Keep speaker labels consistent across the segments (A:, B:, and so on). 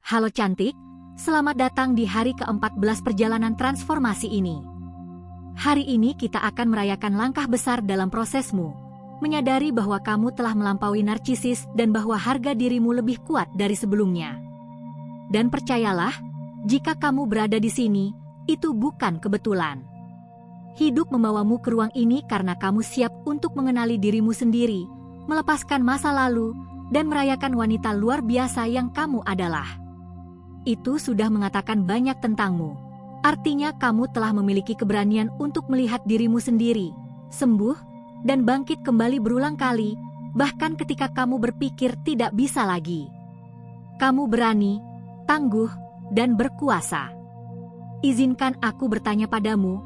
A: Halo cantik, selamat datang di hari ke-14 perjalanan transformasi ini. Hari ini kita akan merayakan langkah besar dalam prosesmu, menyadari bahwa kamu telah melampaui narsisis dan bahwa harga dirimu lebih kuat dari sebelumnya. Dan percayalah, jika kamu berada di sini, itu bukan kebetulan. Hidup membawamu ke ruang ini karena kamu siap untuk mengenali dirimu sendiri, melepaskan masa lalu, dan merayakan wanita luar biasa yang kamu adalah. Itu sudah mengatakan banyak tentangmu. Artinya kamu telah memiliki keberanian untuk melihat dirimu sendiri, sembuh, dan bangkit kembali berulang kali, bahkan ketika kamu berpikir tidak bisa lagi. Kamu berani, tangguh, dan berkuasa. Izinkan aku bertanya padamu,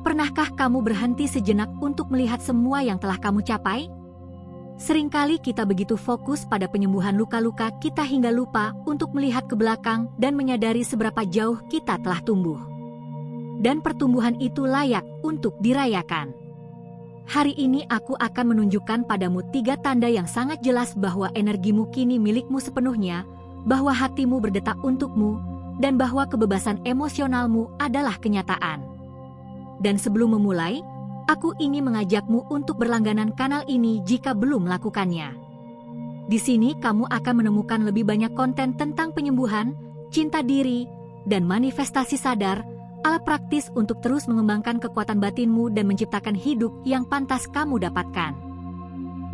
A: pernahkah kamu berhenti sejenak untuk melihat semua yang telah kamu capai? Seringkali kita begitu fokus pada penyembuhan luka-luka kita hingga lupa untuk melihat ke belakang dan menyadari seberapa jauh kita telah tumbuh. Dan pertumbuhan itu layak untuk dirayakan. Hari ini aku akan menunjukkan padamu 3 tanda yang sangat jelas bahwa energimu kini milikmu sepenuhnya, bahwa hatimu berdetak untukmu, dan bahwa kebebasan emosionalmu adalah kenyataan. Dan sebelum memulai, aku ingin mengajakmu untuk berlangganan kanal ini jika belum melakukannya. Di sini kamu akan menemukan lebih banyak konten tentang penyembuhan, cinta diri, dan manifestasi sadar, alat praktis untuk terus mengembangkan kekuatan batinmu dan menciptakan hidup yang pantas kamu dapatkan.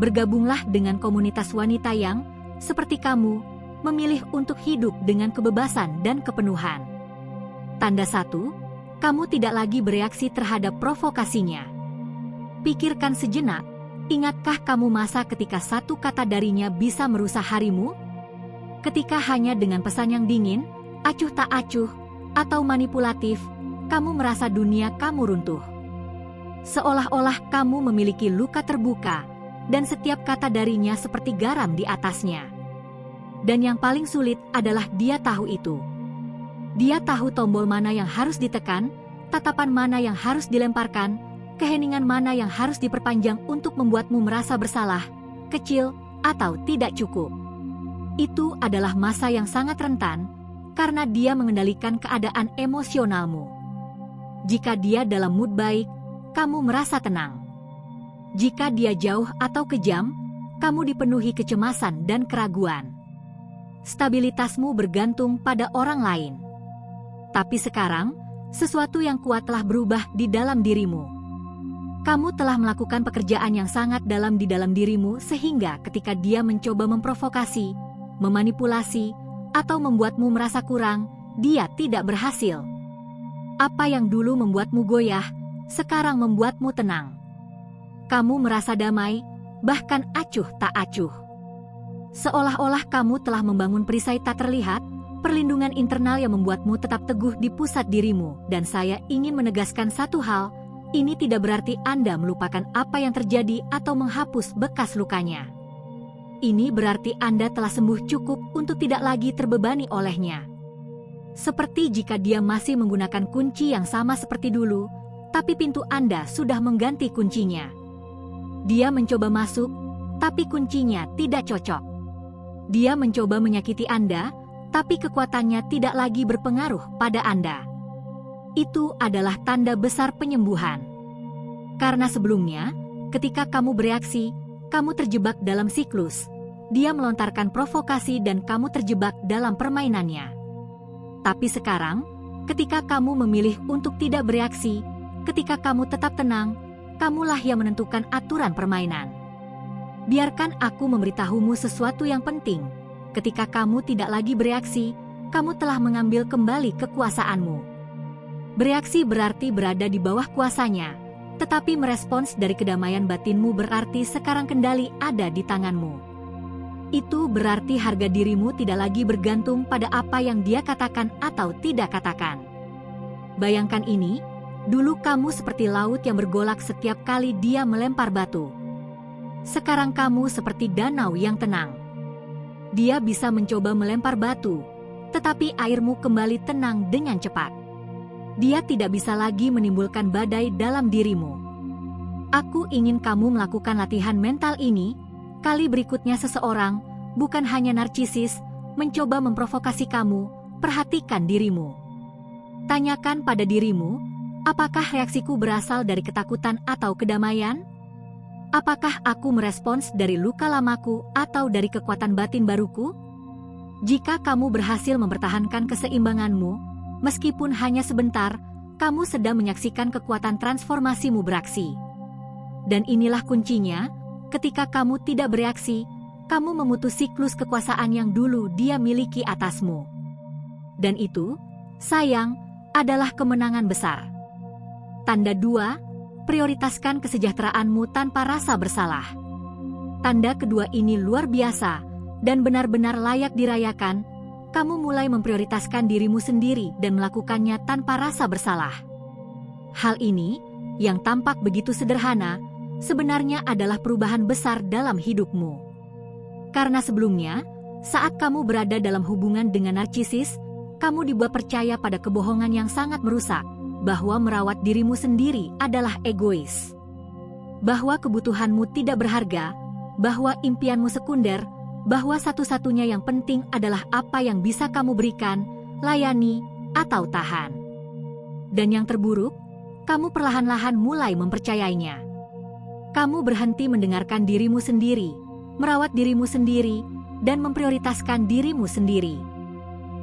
A: Bergabunglah dengan komunitas wanita yang, seperti kamu, memilih untuk hidup dengan kebebasan dan kepenuhan. Tanda 1, kamu tidak lagi bereaksi terhadap provokasinya. Pikirkan sejenak, ingatkah kamu masa ketika satu kata darinya bisa merusak harimu? Ketika hanya dengan pesan yang dingin, acuh tak acuh, atau manipulatif, kamu merasa dunia kamu runtuh. Seolah-olah kamu memiliki luka terbuka, dan setiap kata darinya seperti garam di atasnya. Dan yang paling sulit adalah dia tahu itu. Dia tahu tombol mana yang harus ditekan, tatapan mana yang harus dilemparkan, keheningan mana yang harus diperpanjang untuk membuatmu merasa bersalah, kecil, atau tidak cukup. Itu adalah masa yang sangat rentan, karena dia mengendalikan keadaan emosionalmu. Jika dia dalam mood baik, kamu merasa tenang. Jika dia jauh atau kejam, kamu dipenuhi kecemasan dan keraguan. Stabilitasmu bergantung pada orang lain. Tapi sekarang, sesuatu yang kuat telah berubah di dalam dirimu. Kamu telah melakukan pekerjaan yang sangat dalam di dalam dirimu sehingga ketika dia mencoba memprovokasi, memanipulasi, atau membuatmu merasa kurang, dia tidak berhasil. Apa yang dulu membuatmu goyah, sekarang membuatmu tenang. Kamu merasa damai, bahkan acuh tak acuh. Seolah-olah kamu telah membangun perisai tak terlihat, perlindungan internal yang membuatmu tetap teguh di pusat dirimu, dan saya ingin menegaskan satu hal. Ini tidak berarti Anda melupakan apa yang terjadi atau menghapus bekas lukanya. Ini berarti Anda telah sembuh cukup untuk tidak lagi terbebani olehnya. Seperti jika dia masih menggunakan kunci yang sama seperti dulu, tapi pintu Anda sudah mengganti kuncinya. Dia mencoba masuk, tapi kuncinya tidak cocok. Dia mencoba menyakiti Anda, tapi kekuatannya tidak lagi berpengaruh pada Anda. Itu adalah tanda besar penyembuhan. Karena sebelumnya, ketika kamu bereaksi, kamu terjebak dalam siklus. Dia melontarkan provokasi dan kamu terjebak dalam permainannya. Tapi sekarang, ketika kamu memilih untuk tidak bereaksi, ketika kamu tetap tenang, kamulah yang menentukan aturan permainan. Biarkan aku memberitahumu sesuatu yang penting. Ketika kamu tidak lagi bereaksi, kamu telah mengambil kembali kekuasaanmu. Bereaksi berarti berada di bawah kuasanya, tetapi merespons dari kedamaian batinmu berarti sekarang kendali ada di tanganmu. Itu berarti harga dirimu tidak lagi bergantung pada apa yang dia katakan atau tidak katakan. Bayangkan ini, dulu kamu seperti laut yang bergolak setiap kali dia melempar batu. Sekarang kamu seperti danau yang tenang. Dia bisa mencoba melempar batu, tetapi airmu kembali tenang dengan cepat. Dia tidak bisa lagi menimbulkan badai dalam dirimu. Aku ingin kamu melakukan latihan mental ini. Kali berikutnya seseorang, bukan hanya narsisis, mencoba memprovokasi kamu, perhatikan dirimu. Tanyakan pada dirimu, apakah reaksiku berasal dari ketakutan atau kedamaian? Apakah aku merespons dari luka lamaku atau dari kekuatan batin baruku? Jika kamu berhasil mempertahankan keseimbanganmu, meskipun hanya sebentar, kamu sedang menyaksikan kekuatan transformasimu beraksi. Dan inilah kuncinya, ketika kamu tidak bereaksi, kamu memutus siklus kekuasaan yang dulu dia miliki atasmu. Dan itu, sayang, adalah kemenangan besar. Tanda 2, prioritaskan kesejahteraanmu tanpa rasa bersalah. Tanda kedua ini luar biasa dan benar-benar layak dirayakan. Kamu mulai memprioritaskan dirimu sendiri dan melakukannya tanpa rasa bersalah. Hal ini, yang tampak begitu sederhana, sebenarnya adalah perubahan besar dalam hidupmu. Karena sebelumnya, saat kamu berada dalam hubungan dengan narsisis, kamu dibuat percaya pada kebohongan yang sangat merusak, bahwa merawat dirimu sendiri adalah egois. Bahwa kebutuhanmu tidak berharga, bahwa impianmu sekunder, bahwa satu-satunya yang penting adalah apa yang bisa kamu berikan, layani, atau tahan. Dan yang terburuk, kamu perlahan-lahan mulai mempercayainya. Kamu berhenti mendengarkan dirimu sendiri, merawat dirimu sendiri, dan memprioritaskan dirimu sendiri.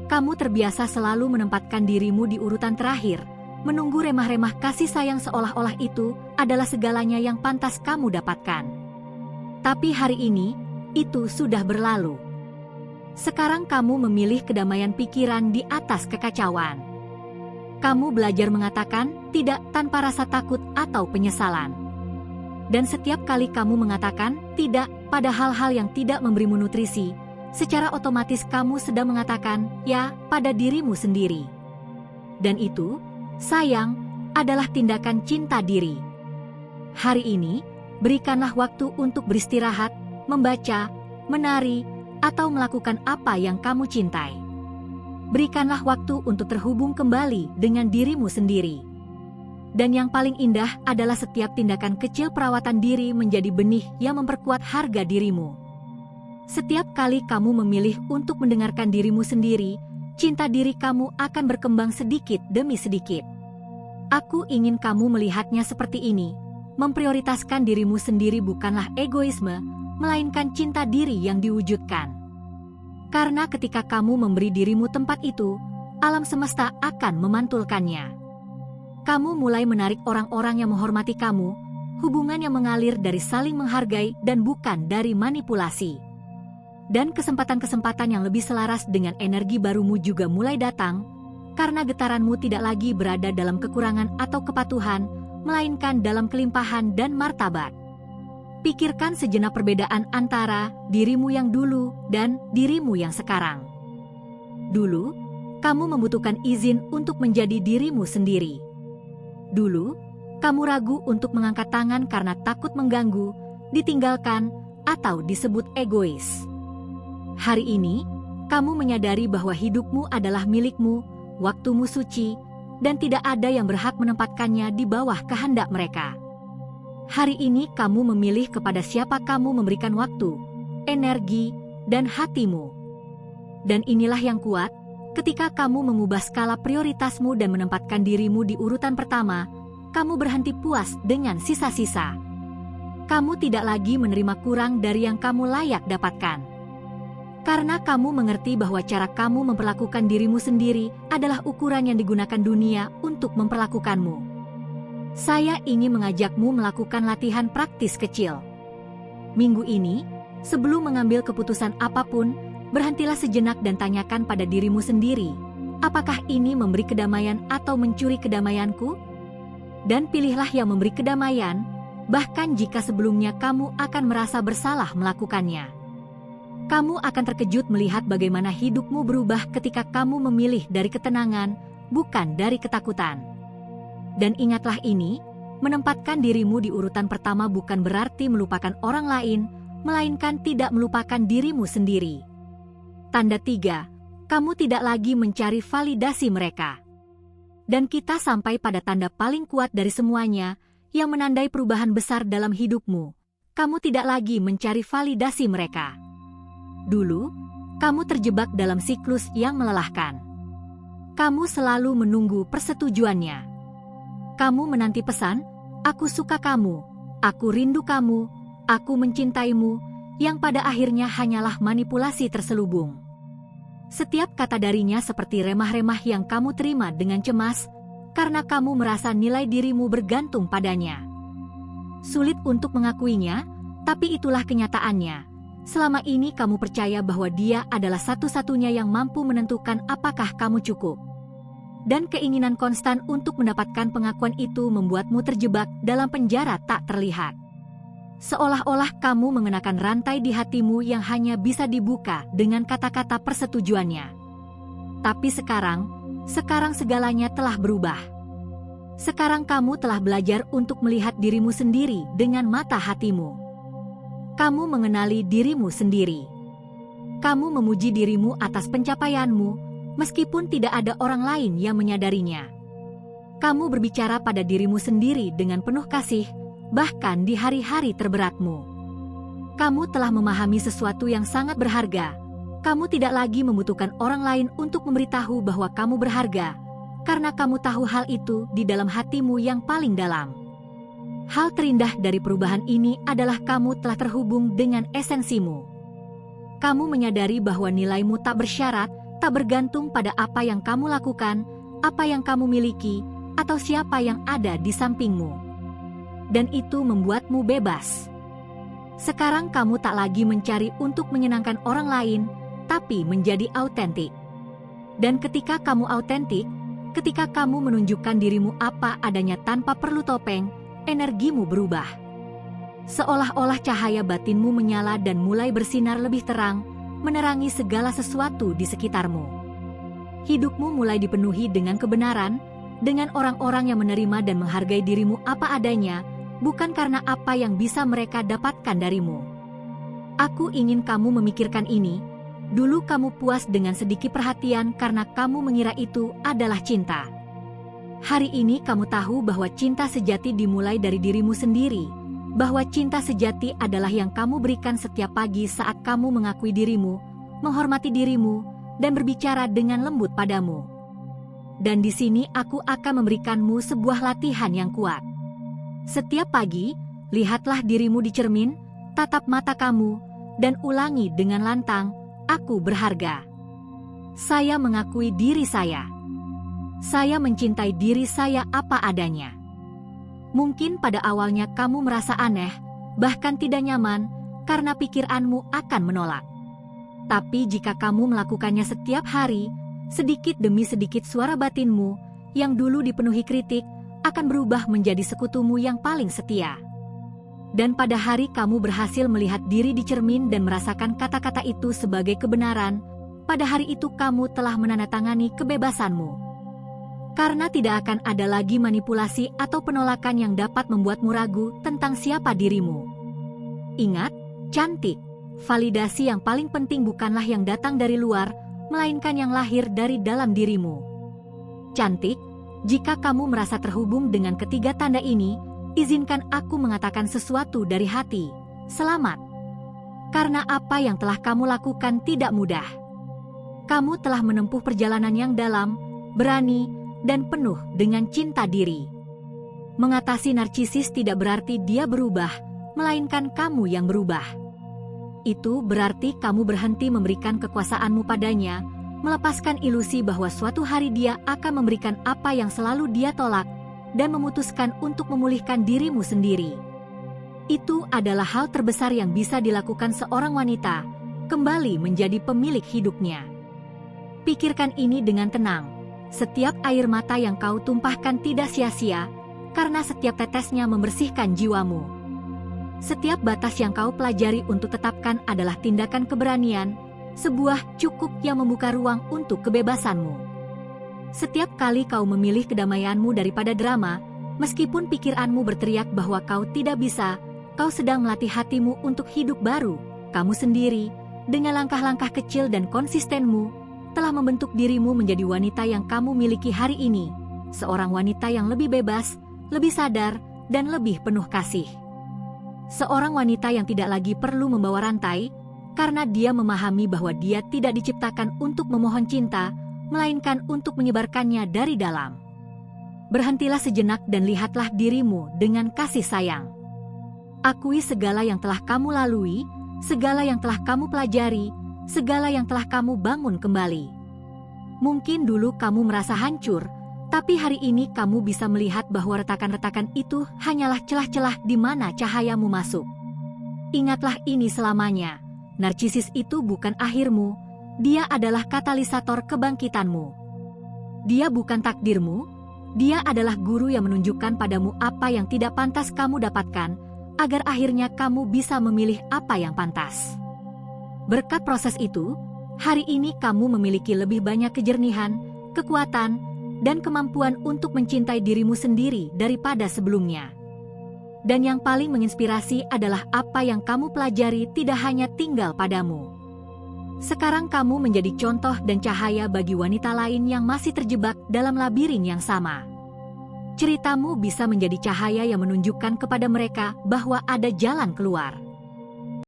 A: Kamu terbiasa selalu menempatkan dirimu di urutan terakhir, menunggu remah-remah kasih sayang seolah-olah itu adalah segalanya yang pantas kamu dapatkan. Tapi hari ini, itu sudah berlalu. Sekarang kamu memilih kedamaian pikiran di atas kekacauan. Kamu belajar mengatakan tidak tanpa rasa takut atau penyesalan. Dan setiap kali kamu mengatakan tidak pada hal-hal yang tidak memberimu nutrisi, secara otomatis kamu sedang mengatakan ya pada dirimu sendiri. Dan itu, sayang, adalah tindakan cinta diri. Hari ini, berikanlah waktu untuk beristirahat, membaca, menari, atau melakukan apa yang kamu cintai. Berikanlah waktu untuk terhubung kembali dengan dirimu sendiri. Dan yang paling indah adalah setiap tindakan kecil perawatan diri menjadi benih yang memperkuat harga dirimu. Setiap kali kamu memilih untuk mendengarkan dirimu sendiri, cinta diri kamu akan berkembang sedikit demi sedikit. Aku ingin kamu melihatnya seperti ini. Memprioritaskan dirimu sendiri bukanlah egoisme, melainkan cinta diri yang diwujudkan. Karena ketika kamu memberi dirimu tempat itu, alam semesta akan memantulkannya. Kamu mulai menarik orang-orang yang menghormati kamu, hubungan yang mengalir dari saling menghargai dan bukan dari manipulasi. Dan kesempatan-kesempatan yang lebih selaras dengan energi barumu juga mulai datang, karena getaranmu tidak lagi berada dalam kekurangan atau kepatuhan, melainkan dalam kelimpahan dan martabat. Pikirkan sejenak perbedaan antara dirimu yang dulu dan dirimu yang sekarang. Dulu, kamu membutuhkan izin untuk menjadi dirimu sendiri. Dulu, kamu ragu untuk mengangkat tangan karena takut mengganggu, ditinggalkan, atau disebut egois. Hari ini, kamu menyadari bahwa hidupmu adalah milikmu, waktumu suci, dan tidak ada yang berhak menempatkannya di bawah kehendak mereka. Hari ini kamu memilih kepada siapa kamu memberikan waktu, energi, dan hatimu. Dan inilah yang kuat, ketika kamu mengubah skala prioritasmu dan menempatkan dirimu di urutan pertama, kamu berhenti puas dengan sisa-sisa. Kamu tidak lagi menerima kurang dari yang kamu layak dapatkan. Karena kamu mengerti bahwa cara kamu memperlakukan dirimu sendiri adalah ukuran yang digunakan dunia untuk memperlakukanmu. Saya ingin mengajakmu melakukan latihan praktis kecil. Minggu ini, sebelum mengambil keputusan apapun, berhentilah sejenak dan tanyakan pada dirimu sendiri, apakah ini memberi kedamaian atau mencuri kedamaianku? Dan pilihlah yang memberi kedamaian, bahkan jika sebelumnya kamu akan merasa bersalah melakukannya. Kamu akan terkejut melihat bagaimana hidupmu berubah ketika kamu memilih dari ketenangan, bukan dari ketakutan. Dan ingatlah ini, menempatkan dirimu di urutan pertama bukan berarti melupakan orang lain, melainkan tidak melupakan dirimu sendiri. Tanda 3, kamu tidak lagi mencari validasi mereka. Dan kita sampai pada tanda paling kuat dari semuanya, yang menandai perubahan besar dalam hidupmu. Kamu tidak lagi mencari validasi mereka. Dulu, Kamu terjebak dalam siklus yang melelahkan. Kamu selalu menunggu persetujuannya. Kamu menanti pesan, "Aku suka kamu, aku rindu kamu, aku mencintaimu," yang pada akhirnya hanyalah manipulasi terselubung. Setiap kata darinya seperti remah-remah yang kamu terima dengan cemas, karena kamu merasa nilai dirimu bergantung padanya. Sulit untuk mengakuinya, tapi itulah kenyataannya. Selama ini kamu percaya bahwa dia adalah satu-satunya yang mampu menentukan apakah kamu cukup. Dan keinginan konstan untuk mendapatkan pengakuan itu membuatmu terjebak dalam penjara tak terlihat. Seolah-olah kamu mengenakan rantai di hatimu yang hanya bisa dibuka dengan kata-kata persetujuannya. Tapi sekarang segalanya telah berubah. Sekarang kamu telah belajar untuk melihat dirimu sendiri dengan mata hatimu. Kamu mengenali dirimu sendiri. Kamu memuji dirimu atas pencapaianmu, meskipun tidak ada orang lain yang menyadarinya. Kamu berbicara pada dirimu sendiri dengan penuh kasih, bahkan di hari-hari terberatmu. Kamu telah memahami sesuatu yang sangat berharga. Kamu tidak lagi membutuhkan orang lain untuk memberitahu bahwa kamu berharga, karena kamu tahu hal itu di dalam hatimu yang paling dalam. Hal terindah dari perubahan ini adalah kamu telah terhubung dengan esensimu. Kamu menyadari bahwa nilaimu tak bersyarat, tak bergantung pada apa yang kamu lakukan, apa yang kamu miliki, atau siapa yang ada di sampingmu. Dan itu membuatmu bebas. Sekarang kamu tak lagi mencari untuk menyenangkan orang lain, tapi menjadi autentik. Dan ketika kamu autentik, ketika kamu menunjukkan dirimu apa adanya tanpa perlu topeng, energimu berubah. Seolah-olah cahaya batinmu menyala dan mulai bersinar lebih terang, menerangi segala sesuatu di sekitarmu. Hidupmu mulai dipenuhi dengan kebenaran, dengan orang-orang yang menerima dan menghargai dirimu apa adanya, bukan karena apa yang bisa mereka dapatkan darimu. Aku ingin kamu memikirkan ini. Dulu kamu puas dengan sedikit perhatian karena kamu mengira itu adalah cinta. Hari ini kamu tahu bahwa cinta sejati dimulai dari dirimu sendiri, bahwa cinta sejati adalah yang kamu berikan setiap pagi saat kamu mengakui dirimu, menghormati dirimu, dan berbicara dengan lembut padamu. Dan di sini aku akan memberikanmu sebuah latihan yang kuat. Setiap pagi, lihatlah dirimu di cermin, tatap mata kamu, dan ulangi dengan lantang, "Aku berharga. Saya mengakui diri saya. Saya mencintai diri saya apa adanya." Mungkin pada awalnya kamu merasa aneh, bahkan tidak nyaman, karena pikiranmu akan menolak. Tapi jika kamu melakukannya setiap hari, sedikit demi sedikit suara batinmu, yang dulu dipenuhi kritik, akan berubah menjadi sekutumu yang paling setia. Dan pada hari kamu berhasil melihat diri di cermin dan merasakan kata-kata itu sebagai kebenaran, pada hari itu kamu telah menandatangani kebebasanmu. Karena tidak akan ada lagi manipulasi atau penolakan yang dapat membuatmu ragu tentang siapa dirimu. Ingat, cantik, validasi yang paling penting bukanlah yang datang dari luar, melainkan yang lahir dari dalam dirimu. Cantik, jika kamu merasa terhubung dengan ketiga tanda ini, izinkan aku mengatakan sesuatu dari hati. Selamat. Karena apa yang telah kamu lakukan tidak mudah. Kamu telah menempuh perjalanan yang dalam, berani, dan penuh dengan cinta diri. Mengatasi narsisis tidak berarti dia berubah, melainkan kamu yang berubah. Itu berarti kamu berhenti memberikan kekuasaanmu padanya, melepaskan ilusi bahwa suatu hari dia akan memberikan apa yang selalu dia tolak, dan memutuskan untuk memulihkan dirimu sendiri. Itu adalah hal terbesar yang bisa dilakukan seorang wanita, kembali menjadi pemilik hidupnya. Pikirkan ini dengan tenang. Setiap air mata yang kau tumpahkan tidak sia-sia, karena setiap tetesnya membersihkan jiwamu. Setiap batas yang kau pelajari untuk tetapkan adalah tindakan keberanian, sebuah cukup yang membuka ruang untuk kebebasanmu. Setiap kali kau memilih kedamaianmu daripada drama, meskipun pikiranmu berteriak bahwa kau tidak bisa, kau sedang melatih hatimu untuk hidup baru. Kamu sendiri, dengan langkah-langkah kecil dan konsistenmu, telah membentuk dirimu menjadi wanita yang kamu miliki hari ini, seorang wanita yang lebih bebas, lebih sadar, dan lebih penuh kasih. Seorang wanita yang tidak lagi perlu membawa rantai, karena dia memahami bahwa dia tidak diciptakan untuk memohon cinta, melainkan untuk menyebarkannya dari dalam. Berhentilah sejenak dan lihatlah dirimu dengan kasih sayang. Akui segala yang telah kamu lalui, segala yang telah kamu pelajari, segala yang telah kamu bangun kembali. Mungkin dulu kamu merasa hancur, tapi hari ini kamu bisa melihat bahwa retakan-retakan itu hanyalah celah-celah di mana cahayamu masuk. Ingatlah ini selamanya, narsisis itu bukan akhirmu, dia adalah katalisator kebangkitanmu. Dia bukan takdirmu, dia adalah guru yang menunjukkan padamu apa yang tidak pantas kamu dapatkan, agar akhirnya kamu bisa memilih apa yang pantas. Berkat proses itu, hari ini kamu memiliki lebih banyak kejernihan, kekuatan, dan kemampuan untuk mencintai dirimu sendiri daripada sebelumnya. Dan yang paling menginspirasi adalah apa yang kamu pelajari tidak hanya tinggal padamu. Sekarang kamu menjadi contoh dan cahaya bagi wanita lain yang masih terjebak dalam labirin yang sama. Ceritamu bisa menjadi cahaya yang menunjukkan kepada mereka bahwa ada jalan keluar.